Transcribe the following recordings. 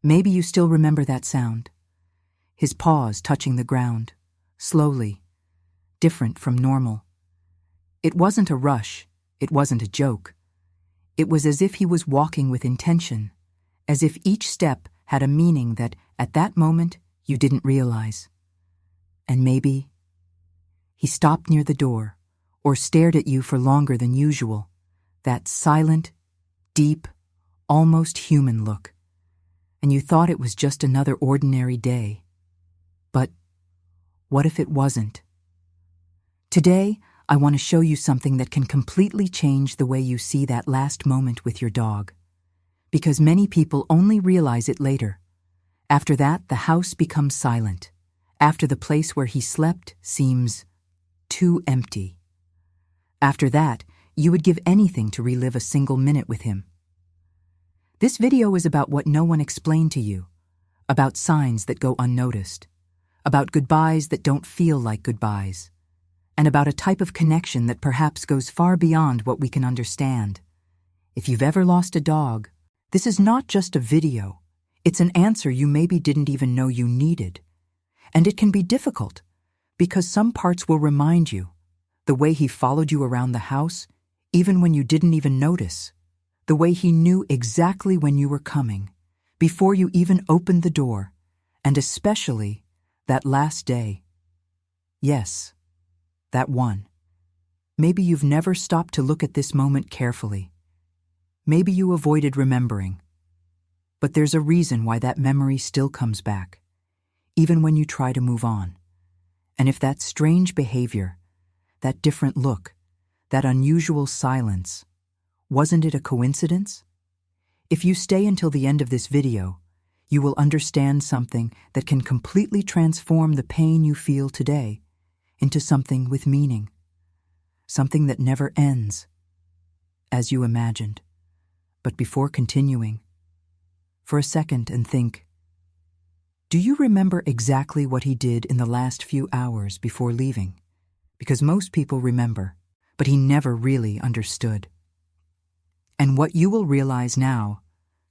Maybe you still remember that sound. His paws touching the ground, slowly, different from normal. It wasn't a rush, it wasn't a joke. It was as if he was walking with intention, as if each step had a meaning that, at that moment, you didn't realize. And maybe he stopped near the door, or stared at you for longer than usual, that silent, deep, almost human look. And you thought it was just another ordinary day. But what if it wasn't? Today, I want to show you something that can completely change the way you see that last moment with your dog. Because many people only realize it later. After that, the house becomes silent. After the place where he slept seems too empty. After that, you would give anything to relive a single minute with him. This video is about what no one explained to you, about signs that go unnoticed, about goodbyes that don't feel like goodbyes, and about a type of connection that perhaps goes far beyond what we can understand. If you've ever lost a dog, this is not just a video. It's an answer you maybe didn't even know you needed. And it can be difficult, because some parts will remind you. The way he followed you around the house, even when you didn't even notice. The way he knew exactly when you were coming, before you even opened the door, and especially that last day. Yes, that one. Maybe you've never stopped to look at this moment carefully. Maybe you avoided remembering. But there's a reason why that memory still comes back, even when you try to move on. And if that strange behavior, that different look, that unusual silence, wasn't it a coincidence? If you stay until the end of this video, you will understand something that can completely transform the pain you feel today into something with meaning, something that never ends, as you imagined. But before continuing, for a second and think, do you remember exactly what he did in the last few hours before leaving? Because most people remember, but he never really understood. And what you will realize now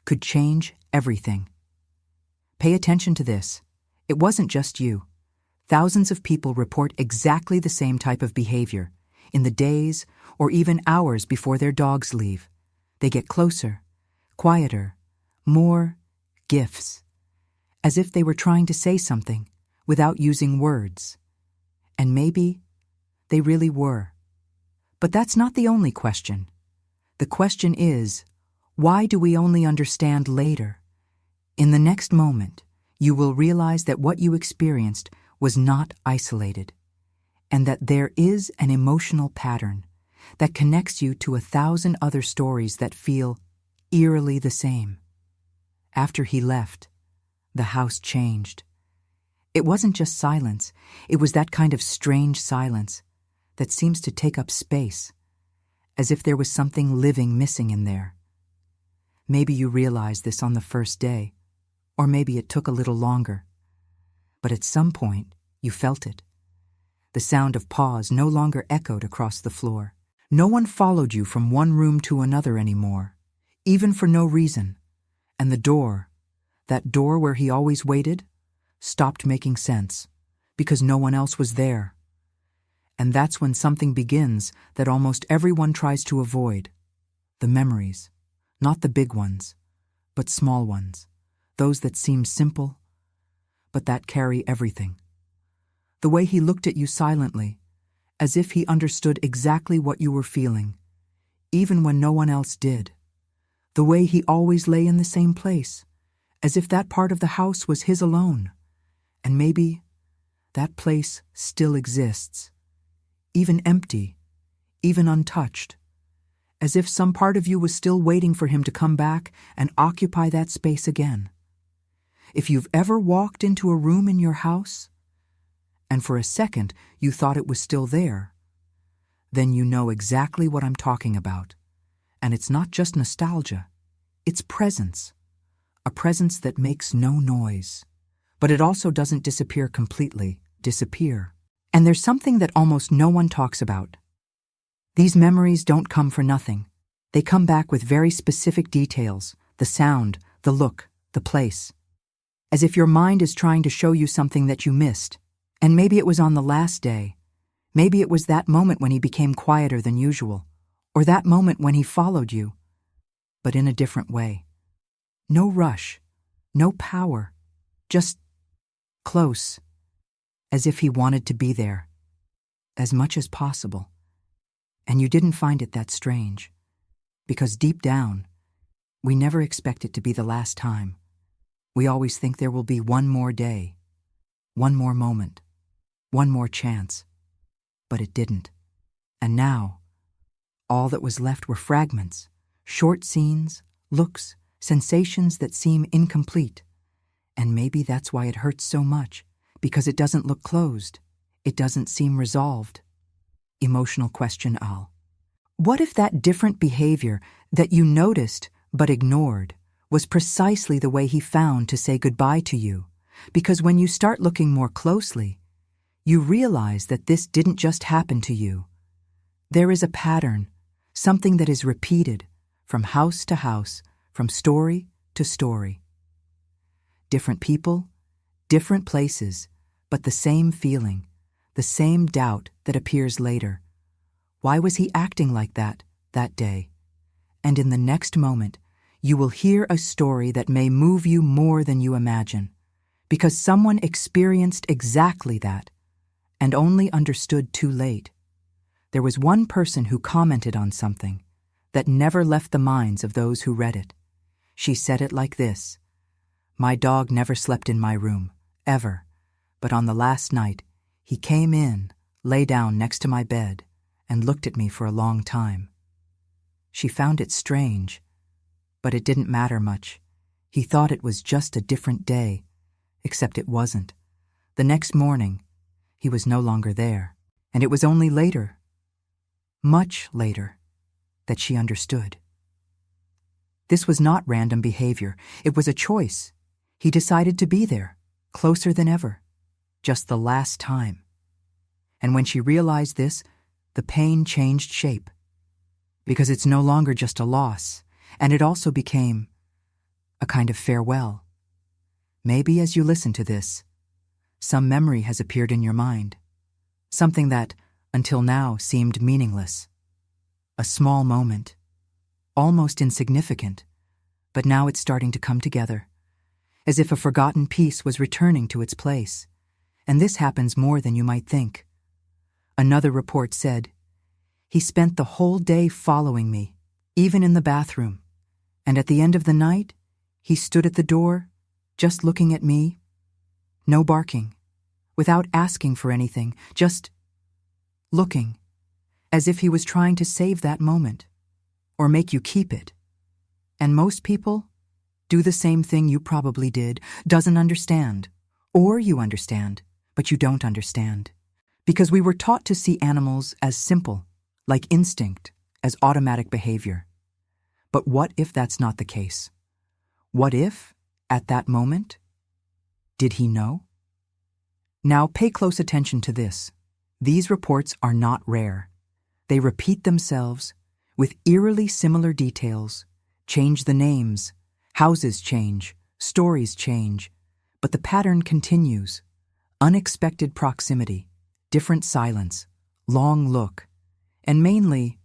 could change everything. Pay attention to this. It wasn't just you. Thousands of people report exactly the same type of behavior in the days or even hours before their dogs leave. They get closer, quieter, more gifts, as if they were trying to say something without using words. And maybe they really were. But that's not the only question. The question is, why do we only understand later? In the next moment, you will realize that what you experienced was not isolated, and that there is an emotional pattern that connects you to 1,000 other stories that feel eerily the same. After he left, the house changed. It wasn't just silence, it was that kind of strange silence that seems to take up space, as if there was something living missing in there. Maybe you realized this on the first day, or maybe it took a little longer. But at some point, you felt it. The sound of paws no longer echoed across the floor. No one followed you from one room to another anymore, even for no reason. And the door, that door where he always waited, stopped making sense, because no one else was there. And that's when something begins that almost everyone tries to avoid. The memories, not the big ones, but small ones, those that seem simple, but that carry everything. The way he looked at you silently, as if he understood exactly what you were feeling, even when no one else did. The way he always lay in the same place, as if that part of the house was his alone. And maybe that place still exists, even empty, even untouched, as if some part of you was still waiting for him to come back and occupy that space again. If you've ever walked into a room in your house, and for a second you thought it was still there, then you know exactly what I'm talking about. And it's not just nostalgia, it's presence. A presence that makes no noise. But it also doesn't disappear completely, disappear. And there's something that almost no one talks about. These memories don't come for nothing. They come back with very specific details, the sound, the look, the place. as if your mind is trying to show you something that you missed. And maybe it was on the last day. Maybe it was that moment when he became quieter than usual, or that moment when he followed you, but in a different way. No rush, no power, just close, as if he wanted to be there, as much as possible. And you didn't find it that strange, because deep down, we never expect it to be the last time. We always think there will be one more day, one more moment, one more chance. But it didn't. And now, all that was left were fragments, short scenes, looks, sensations that seem incomplete. And maybe that's why it hurts so much, because it doesn't look closed. It doesn't seem resolved. Emotional question, Al. What if that different behavior that you noticed but ignored was precisely the way he found to say goodbye to you? Because when you start looking more closely, you realize that this didn't just happen to you. There is a pattern, something that is repeated from house to house, from story to story. Different people, different places, but the same feeling, the same doubt that appears later. Why was he acting like that day? And in the next moment, you will hear a story that may move you more than you imagine, because someone experienced exactly that, and only understood too late. There was one person who commented on something that never left the minds of those who read it. She said it like this: "My dog never slept in my room, ever, but on the last night, he came in, lay down next to my bed, and looked at me for a long time." She found it strange, but it didn't matter much. He thought it was just a different day, except it wasn't. The next morning, he was no longer there, and it was only later, much later, that she understood. This was not random behavior. It was a choice. He decided to be there, closer than ever, just the last time. And when she realized this, the pain changed shape, because it's no longer just a loss, and it also became a kind of farewell. Maybe as you listen to this, some memory has appeared in your mind, something that, until now, seemed meaningless. A small moment, almost insignificant, but now it's starting to come together, as if a forgotten piece was returning to its place. And this happens more than you might think. Another report said, "He spent the whole day following me, even in the bathroom. And at the end of the night, he stood at the door, just looking at me, no barking, without asking for anything, just looking, as if he was trying to save that moment, or make you keep it." And most people do the same thing you probably did, doesn't understand, or you understand, but you don't understand. Because we were taught to see animals as simple, like instinct, as automatic behavior. But what if that's not the case? What if, at that moment, did he know? Now pay close attention to this. These reports are not rare. They repeat themselves with eerily similar details, change the names, houses change, stories change, but the pattern continues. Unexpected proximity, different silence, long look, and mainly,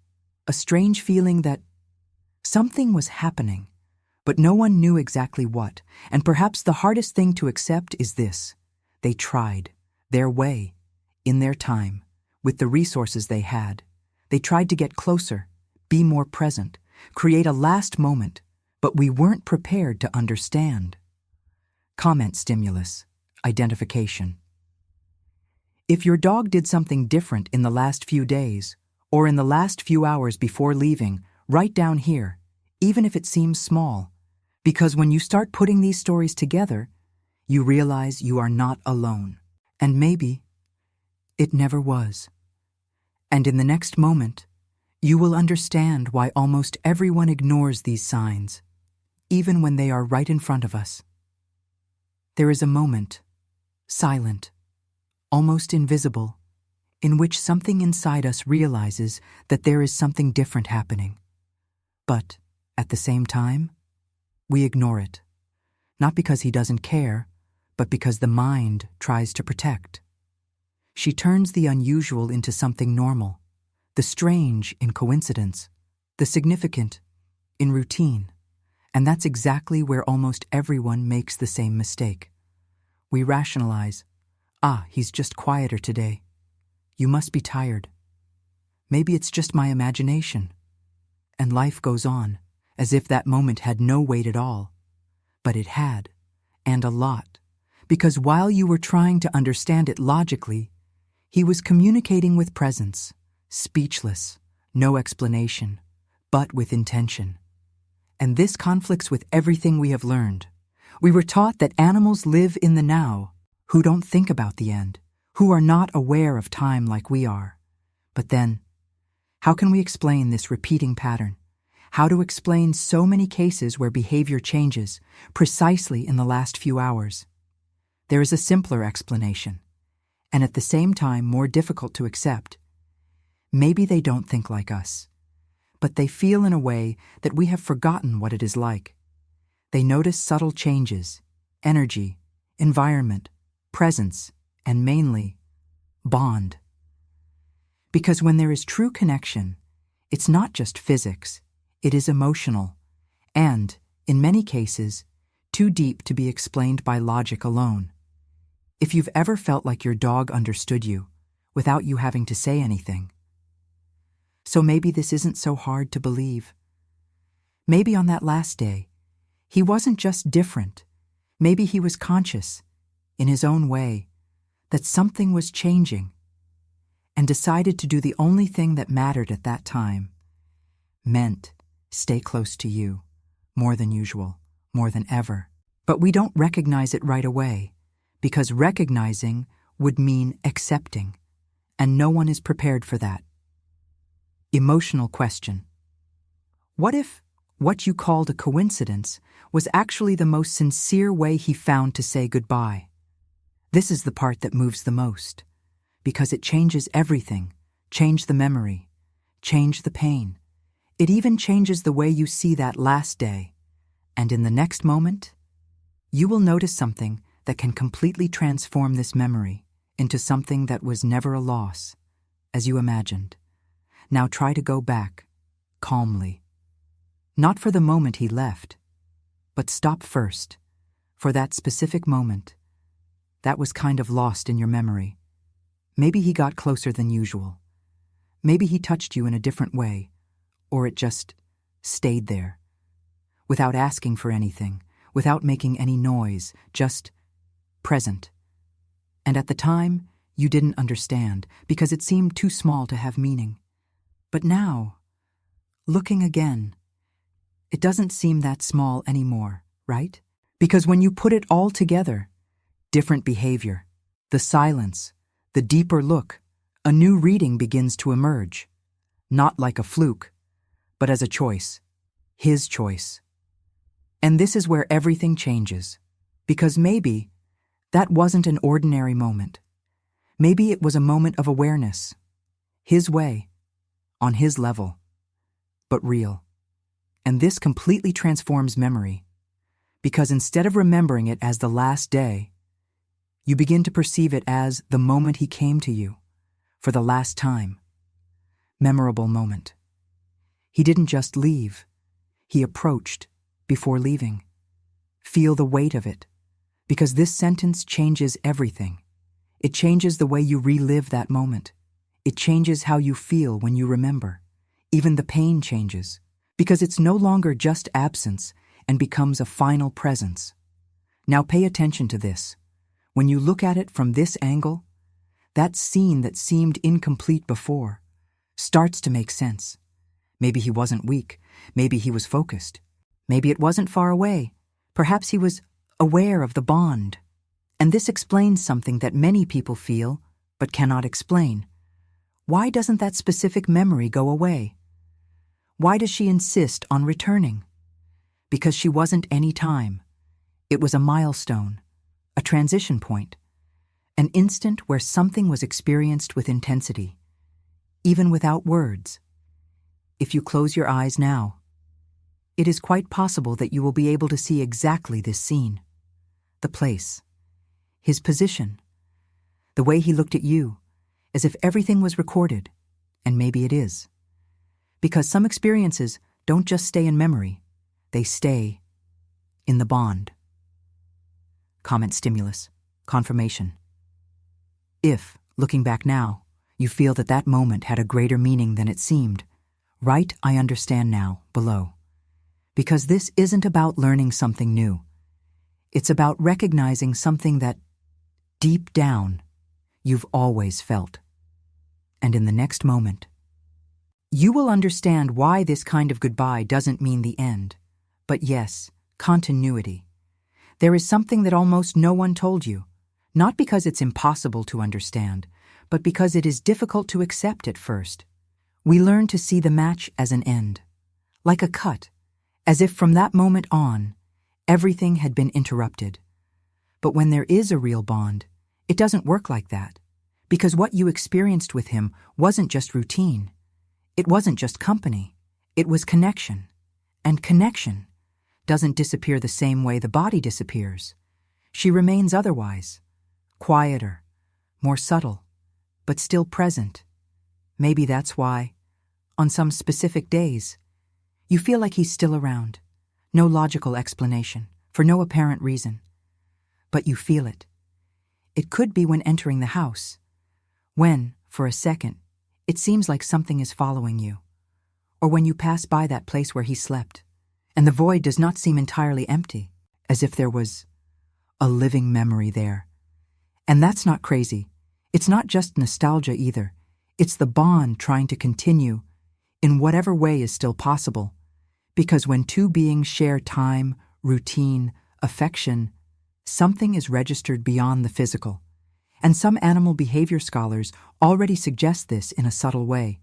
a strange feeling that something was happening, but no one knew exactly what. And perhaps the hardest thing to accept is this: they tried, their way, in their time, with the resources they had. They tried to get closer, be more present, create a last moment, but we weren't prepared to understand. Comment stimulus, identification. If your dog did something different in the last few days, or in the last few hours before leaving, write down here, even if it seems small, because when you start putting these stories together, you realize you are not alone. And maybe it never was. And in the next moment, you will understand why almost everyone ignores these signs, even when they are right in front of us. There is a moment, silent, almost invisible, in which something inside us realizes that there is something different happening. But, at the same time, we ignore it. Not because he doesn't care, but because the mind tries to protect. She turns the unusual into something normal, the strange in coincidence, the significant in routine. And that's exactly where almost everyone makes the same mistake. We rationalize, he's just quieter today. You must be tired. Maybe it's just my imagination. And life goes on, as if that moment had no weight at all. But it had, and a lot, because while you were trying to understand it logically, he was communicating with presence, speechless, no explanation, but with intention. And this conflicts with everything we have learned. We were taught that animals live in the now, who don't think about the end, who are not aware of time like we are. But then, how can we explain this repeating pattern? How to explain so many cases where behavior changes precisely in the last few hours? There is a simpler explanation, and at the same time more difficult to accept. Maybe they don't think like us, but they feel in a way that we have forgotten what it is like. They notice subtle changes, energy, environment, presence, and mainly, bond. Because when there is true connection, it's not just physics, it is emotional, and, in many cases, too deep to be explained by logic alone. If you've ever felt like your dog understood you, without you having to say anything. So maybe this isn't so hard to believe. Maybe on that last day, he wasn't just different. Maybe he was conscious, in his own way, that something was changing, and decided to do the only thing that mattered at that time, meant stay close to you, more than usual, more than ever. But we don't recognize it right away, because recognizing would mean accepting, and no one is prepared for that. Emotional question. What if what you called a coincidence was actually the most sincere way he found to say goodbye? This is the part that moves the most, because it changes everything, change the memory, change the pain. It even changes the way you see that last day, and in the next moment, you will notice something that can completely transform this memory into something that was never a loss, as you imagined. Now try to go back, calmly. Not for the moment he left, but stop first, for that specific moment. That was kind of lost in your memory. Maybe he got closer than usual. Maybe he touched you in a different way, or it just stayed there, without asking for anything, without making any noise, just present. And at the time, you didn't understand, because it seemed too small to have meaning. But now, looking again, it doesn't seem that small anymore, right? Because when you put it all together, different behavior, the silence, the deeper look, a new reading begins to emerge, not like a fluke, but as a choice, his choice. And this is where everything changes, because maybe that wasn't an ordinary moment. Maybe it was a moment of awareness, his way, on his level, but real. And this completely transforms memory, because instead of remembering it as the last day, you begin to perceive it as the moment he came to you, for the last time. Memorable moment. He didn't just leave, he approached before leaving. Feel the weight of it, because this sentence changes everything. It changes the way you relive that moment. It changes how you feel when you remember. Even the pain changes, because it's no longer just absence and becomes a final presence. Now pay attention to this. When you look at it from this angle, that scene that seemed incomplete before starts to make sense. Maybe he wasn't weak. Maybe he was focused. Maybe it wasn't far away. Perhaps he was aware of the bond. And this explains something that many people feel but cannot explain. Why doesn't that specific memory go away? Why does she insist on returning? Because she wasn't any time. It was a milestone, a transition point, an instant where something was experienced with intensity, even without words. If you close your eyes now, it is quite possible that you will be able to see exactly this scene, the place, his position, the way he looked at you, as if everything was recorded, and maybe it is. Because some experiences don't just stay in memory, they stay in the bond. Comment stimulus, confirmation. If, looking back now, you feel that that moment had a greater meaning than it seemed, write "I understand now" below. Because this isn't about learning something new. It's about recognizing something that, deep down, you've always felt. And in the next moment, you will understand why this kind of goodbye doesn't mean the end, but yes, continuity. There is something that almost no one told you, not because it's impossible to understand, but because it is difficult to accept at first. We learn to see the match as an end, like a cut, as if from that moment on, everything had been interrupted. But when there is a real bond, it doesn't work like that, because what you experienced with him wasn't just routine. It wasn't just company. It was connection. And connection doesn't disappear the same way the body disappears. She remains otherwise, quieter, more subtle, but still present. Maybe that's why, on some specific days, you feel like he's still around. No logical explanation, for no apparent reason. But you feel it. It could be when entering the house, when, for a second, it seems like something is following you. Or when you pass by that place where he slept, and the void does not seem entirely empty, as if there was a living memory there. And that's not crazy. It's not just nostalgia either. It's the bond trying to continue in whatever way is still possible. Because when two beings share time, routine, affection, something is registered beyond the physical. And some animal behavior scholars already suggest this in a subtle way.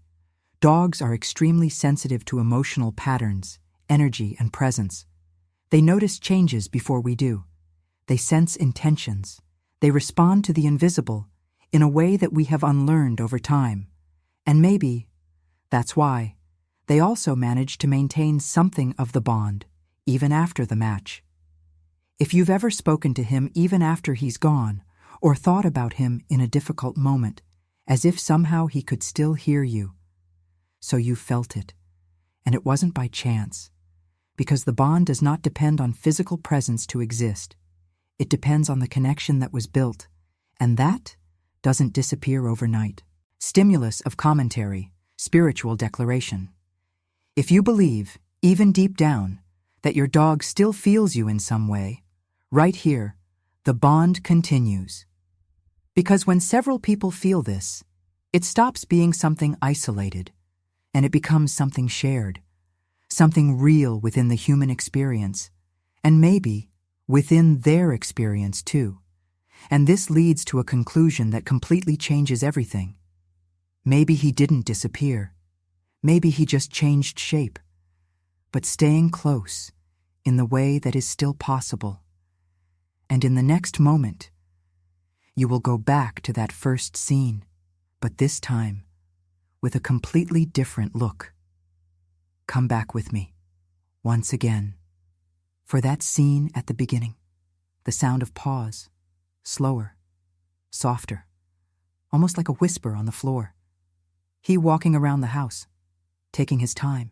Dogs are extremely sensitive to emotional patterns, energy, and presence. They notice changes before we do. They sense intentions. They respond to the invisible in a way that we have unlearned over time. And maybe that's why they also manage to maintain something of the bond, even after the match. If you've ever spoken to him even after he's gone, or thought about him in a difficult moment, as if somehow he could still hear you, so you felt it, and it wasn't by chance, because the bond does not depend on physical presence to exist. It depends on the connection that was built, and that doesn't disappear overnight. Stimulus of commentary, spiritual declaration. If you believe, even deep down, that your dog still feels you in some way, right here, the bond continues. Because when several people feel this, it stops being something isolated, and it becomes something shared, something real within the human experience, and maybe within their experience too. And this leads to a conclusion that completely changes everything. Maybe he didn't disappear. Maybe he just changed shape, but staying close in the way that is still possible. And in the next moment, you will go back to that first scene, but this time with a completely different look. Come back with me, once again, for that scene at the beginning, the sound of pause, slower, softer, almost like a whisper on the floor. He walking around the house, taking his time,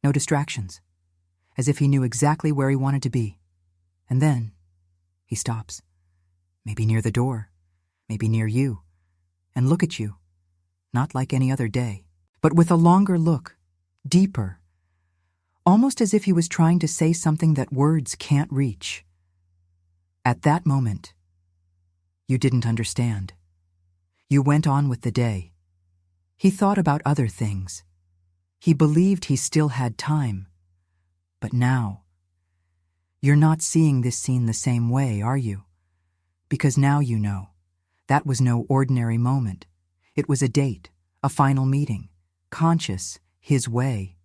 no distractions, as if he knew exactly where he wanted to be. And then he stops, maybe near the door, maybe near you, and look at you, not like any other day, but with a longer look, deeper, almost as if he was trying to say something that words can't reach. At that moment, you didn't understand. You went on with the day. He thought about other things. He believed he still had time. But now, you're not seeing this scene the same way, are you? Because now you know. That was no ordinary moment. It was a date, a final meeting, conscious, his way.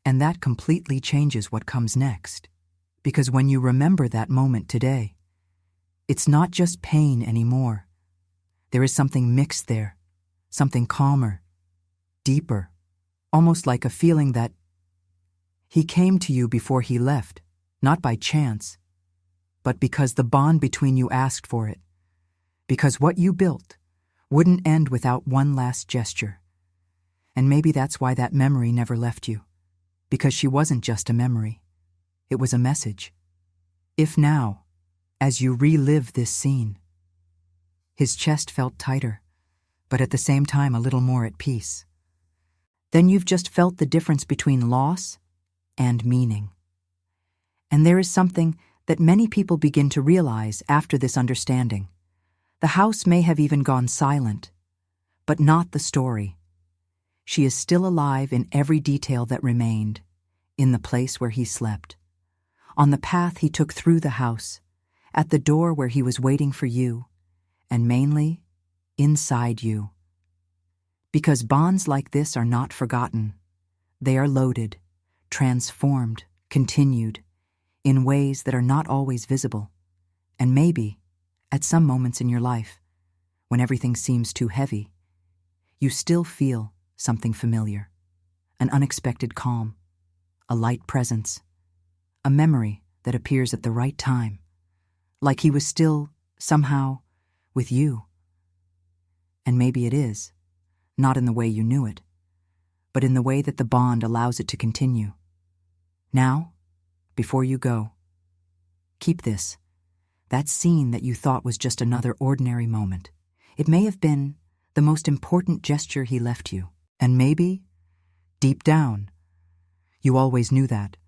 And that completely changes what comes next. Because when you remember that moment today, it's not just pain anymore. There is something mixed there, something calmer, deeper, almost like a feeling that he came to you before he left, not by chance, but because the bond between you asked for it. Because what you built wouldn't end without one last gesture. And maybe that's why that memory never left you. Because she wasn't just a memory. It was a message. If now, as you relive this scene, his chest felt tighter, but at the same time a little more at peace, then you've just felt the difference between loss and meaning. And there is something that many people begin to realize after this understanding. The house may have even gone silent, but not the story. She is still alive in every detail that remained, in the place where he slept, on the path he took through the house, at the door where he was waiting for you, and mainly, inside you. Because bonds like this are not forgotten. They are loaded, transformed, continued, in ways that are not always visible. And maybe, at some moments in your life, when everything seems too heavy, you still feel something familiar, an unexpected calm, a light presence, a memory that appears at the right time, like he was still, somehow, with you. And maybe it is, not in the way you knew it, but in the way that the bond allows it to continue. Now, before you go, keep this, that scene that you thought was just another ordinary moment. It may have been the most important gesture he left you. And maybe, deep down, you always knew that.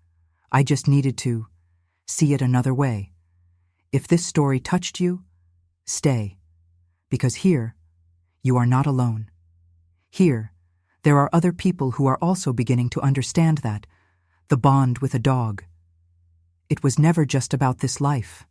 I just needed to see it another way. If this story touched you, stay. Because here, you are not alone. Here, there are other people who are also beginning to understand that, the bond with a dog. It was never just about this life.